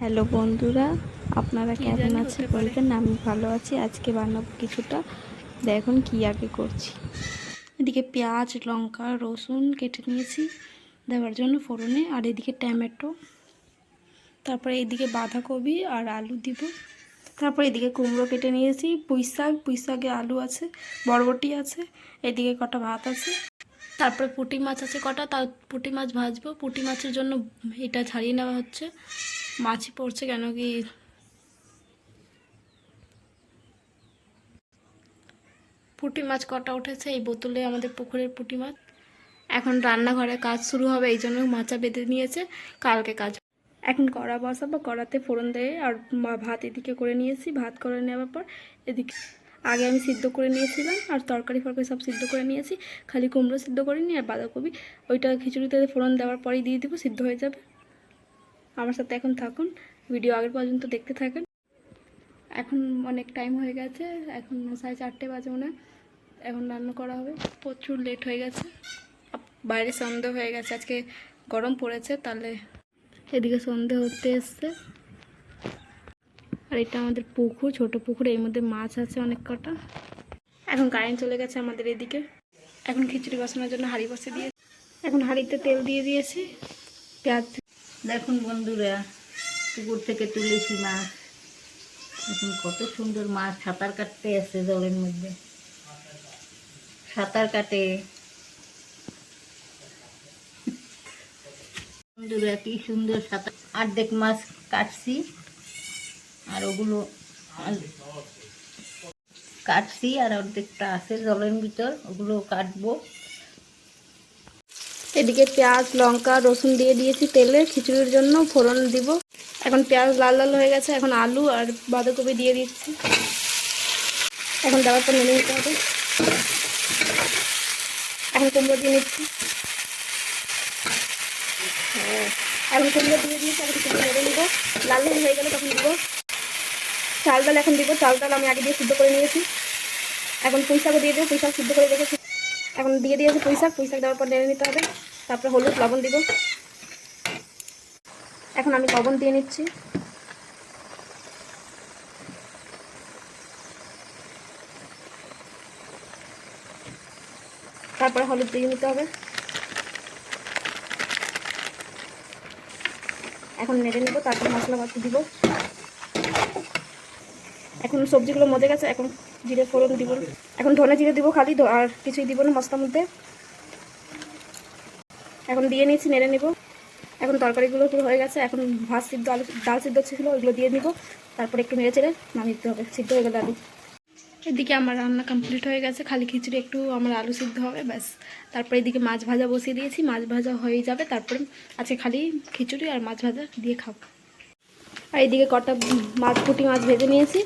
Hello বন্ধুরা, আপনারা কেমন আছেন বলবেন? আমি ভালো আছি। আজকে বানাবো কিছুটা, দেখুন কি আগে করছি। এদিকে পেঁয়াজ, লঙ্কা, রসুন কেটে নিয়েছি দেওয়ার জন্য ফোড়নে, আর এদিকে টমেটো, তারপরে এদিকে বাঁধাকপি আর আলু দিব। তারপরে এদিকে কুমড়ো কেটে নিয়েছি, পুঁই শাকে আলু আছে, বরবটি আছে, এদিকে কটা ভাত আছে, তারপরে পুঁটি মাছ আছে কটা, তার পুঁটি মাছ ভাজবো। পুঁটি মাছের জন্য এটা ছাড়িয়ে নেওয়া হচ্ছে, মাছই পড়ছে কেন কি পুঁটি মাছ কটা উঠেছে এই বোতলে, আমাদের পুকুরের পুঁটি মাছ। এখন রান্নাঘরে কাজ শুরু হবে, এই জন্য মাচা বেঁধে নিয়েছে, কালকে কাজ। এখন কড়া বসাবো, কড়াতে ফোড়ন দিয়ে আর ভাত এদিকে করে নিয়েছি। ভাত করে নেওয়ার পর এদিকে আগে আমি সিদ্ধ করে নিয়েছিলাম, আর তরকারি ফরকারি সব সিদ্ধ করে নিয়েছি, খালি কুমড়ো সিদ্ধ করিনি। আর বাঁধাকপি ওইটা খিচুড়িতে ফোড়ন দেওয়ার পরেই দিয়ে দিব, সিদ্ধ হয়ে যাবে। আমার সাথে এখন থাকুন, ভিডিও আগের পর্যন্ত দেখতে থাকেন। এখন অনেক টাইম হয়ে গেছে, এখন 4:30 বাজে মনে হয়। এখন রান্না করা হবে, প্রচুর লেট হয়ে গেছে, বাইরে সন্ধে হয়ে গেছে, আজকে গরম পড়েছে, তাহলে এদিকে সন্ধে হতে এসছে। আর এটা আমাদের পুকুর, ছোট পুকুর, এর মধ্যে মাছ আছে অনেক কটা। এখন কারেন্ট চলে গেছে আমাদের এদিকে। এখন খিচুড়ি বসানোর জন্য হাঁড়ি বসে দিয়ে, এখন হাঁড়িতে তেল দিয়ে দিয়েছি, পেঁয়াজ। দেখুন বন্ধুরা, পুকুর থেকে তুলেছি মাছ। দেখুন কত সুন্দর মাছ সাঁতার কাটতে আসে জলের মধ্যে, সাঁতার কাটে। বন্ধুরা কি সুন্দর সাঁতার, অর্ধেক মাছ কাটছি, আর ওগুলো কাটছি, আর অর্ধেকটা আছে জলের ভিতর, ওগুলো কাটবো। এদিকে পেঁয়াজ, লঙ্কা, রসুন দিয়ে দিয়েছি তেলে, খিচুড়ির জন্য ফোড়ন দিব। এখন পেঁয়াজ লাল লাল হয়ে গেছে, এখন আলু আর বাঁধাকপি দিয়ে দিচ্ছি। এখন দেওয়ার পর নেড়ে নিতে হবে। এখন কুমড়ো দিয়ে নিচ্ছি, এখন কুমড়ো দিয়ে দিয়েছি, এখন কিছু নেড়ে নিব। লাল লাল হয়ে গেলে তখন দিব চাল ডাল। এখন দিব চাল ডাল, আমি আগে দিয়ে সিদ্ধ করে নিয়েছি। এখন পুঁই শাকও দিয়ে দেবো, পুঁই শাক সিদ্ধ করে রেখেছি। এখন দিয়ে দিয়েছি পুঁই শাক দেওয়ার পর নেড়ে নিতে হবে। তারপরে হলুদ লবণ দিব। এখন আমি লবণ দিয়ে নিচ্ছি। তারপরে হলুদ দিয়ে নিতে হবে। এখন নেড়ে নেব, তারপর মশলাপাতি দিব। এখন সবজিগুলো মজে গেছে, এখন জিরে ফোড়ন দিব, এখন ধনে জিরে দিব খালি, আর কিছুই দিব না মশলার মধ্যে। এখন দিয়ে নিচ্ছি, নেড়ে নেব। এখন তরকারিগুলো পুরো হয়ে গেছে, এখন ভাত সিদ্ধ, আলু ডাল সিদ্ধ ছিল ওইগুলো দিয়ে নিব। তারপরে একটু নেড়ে চেড়ে নামিয়ে দিতে হবে, সিদ্ধ হয়ে গেলে আলু। এদিকে আমার রান্না কমপ্লিট হয়ে গেছে, খালি খিচুড়ি একটু আমার আলু সিদ্ধ হবে ব্যাস। তারপরে এদিকে মাছ ভাজা বসিয়ে দিয়েছি, মাছ ভাজা হয়ে যাবে, তারপরে আজকে খালি খিচুড়ি আর মাছ ভাজা দিয়ে খাবো। আর এইদিকে কটা পুঁটি মাছ ভেজে নিয়েছি।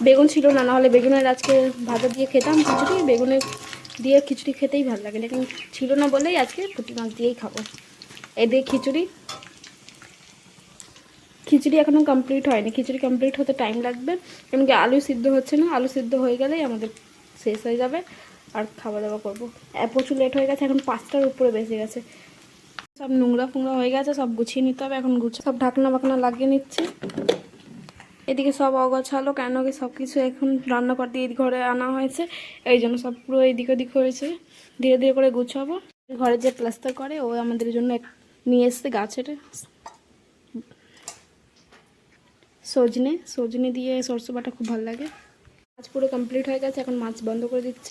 বেগুন ছিল না, নাহলে বেগুনের আজকে ভাজা দিয়ে খেতাম খিচুড়ি, বেগুনের দিয়ে খিচুড়ি খেতেই ভালো লাগে, লেকিন ছিল না বলেই আজকে পুঁটি মাছ দিয়েই খাবো। এদিকে খিচুড়ি এখনও কমপ্লিট হয়নি, খিচুড়ি কমপ্লিট হতে টাইম লাগবে, এমনকি আলু সিদ্ধ হচ্ছে না। আলু সিদ্ধ হয়ে গেলেই আমাদের শেষ হয়ে যাবে, আর খাওয়া দাওয়া করবো। প্রচুর লেট হয়ে গেছে, এখন 5টার উপরে বেজে গেছে। সব নোংরা ফোংরা হয়ে গেছে, সব গুছিয়ে নিতে হবে। এখন সব ঢাকনা বাকনা লাগিয়ে নিচ্ছি। এদিকে সব অগোছালো, কেন কি সব কিছু এখন রান্নাঘর দিয়ে ঘরে আনা হয়েছে, এই জন্য সব পুরো এদিক ওদিক হয়েছে। ধীরে ধীরে করে গুছাবো। ঘরে যে প্লাস্টার করে ও আমাদের জন্য নিয়ে এসছে গাছের সজনে দিয়ে সরষে বাটা, খুব ভালো লাগে। মাছ পুরো কমপ্লিট হয়ে গেছে, এখন মাছ বন্ধ করে দিচ্ছি।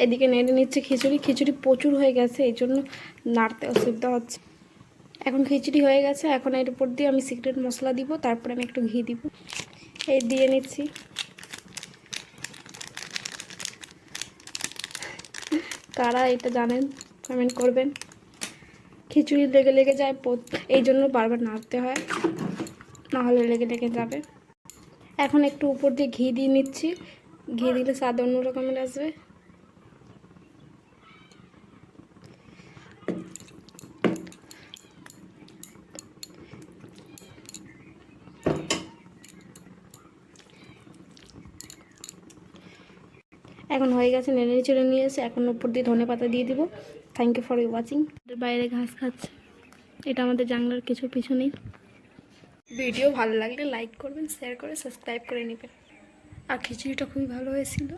এদিকে নেড়ে নিচ্ছে খিচুড়ি প্রচুর হয়ে গেছে, এই জন্য নাড়তে অসুবিধা হচ্ছে। এখন খিচুড়ি হয়ে গেছে, এখন এর উপর দিয়ে আমি সিক্রেট মশলা দিব, তারপরে আমি একটু ঘি দিব। এই দিয়ে নিচ্ছি। কারা এটা জানেন কমেন্ট করবেন। খিচুড়ি লেগে লেগে যায়, এই জন্য বারবার নাড়তে হয়, নাহলে লেগে লেগে যাবে। এখন একটু উপর দিয়ে ঘি দিয়ে নিচ্ছি, ঘি দিলে স্বাদ অন্য রকমের আসবে। এখন হয়ে গেছে, নেড়ে চেড়ে নিয়ে এসে এখন উপর দিয়ে ধনে পাতা দিয়ে দিব। Thank you for watching. বাইরে ঘাস খাচ্ছে, এটা আমাদের জানলার কিছু পিছনেই। ভিডিও ভালো লাগলে লাইক করবেন, শেয়ার করে সাবস্ক্রাইব করে নেবেন। আর খিচুড়িটা খুবই ভালো হয়েছিল।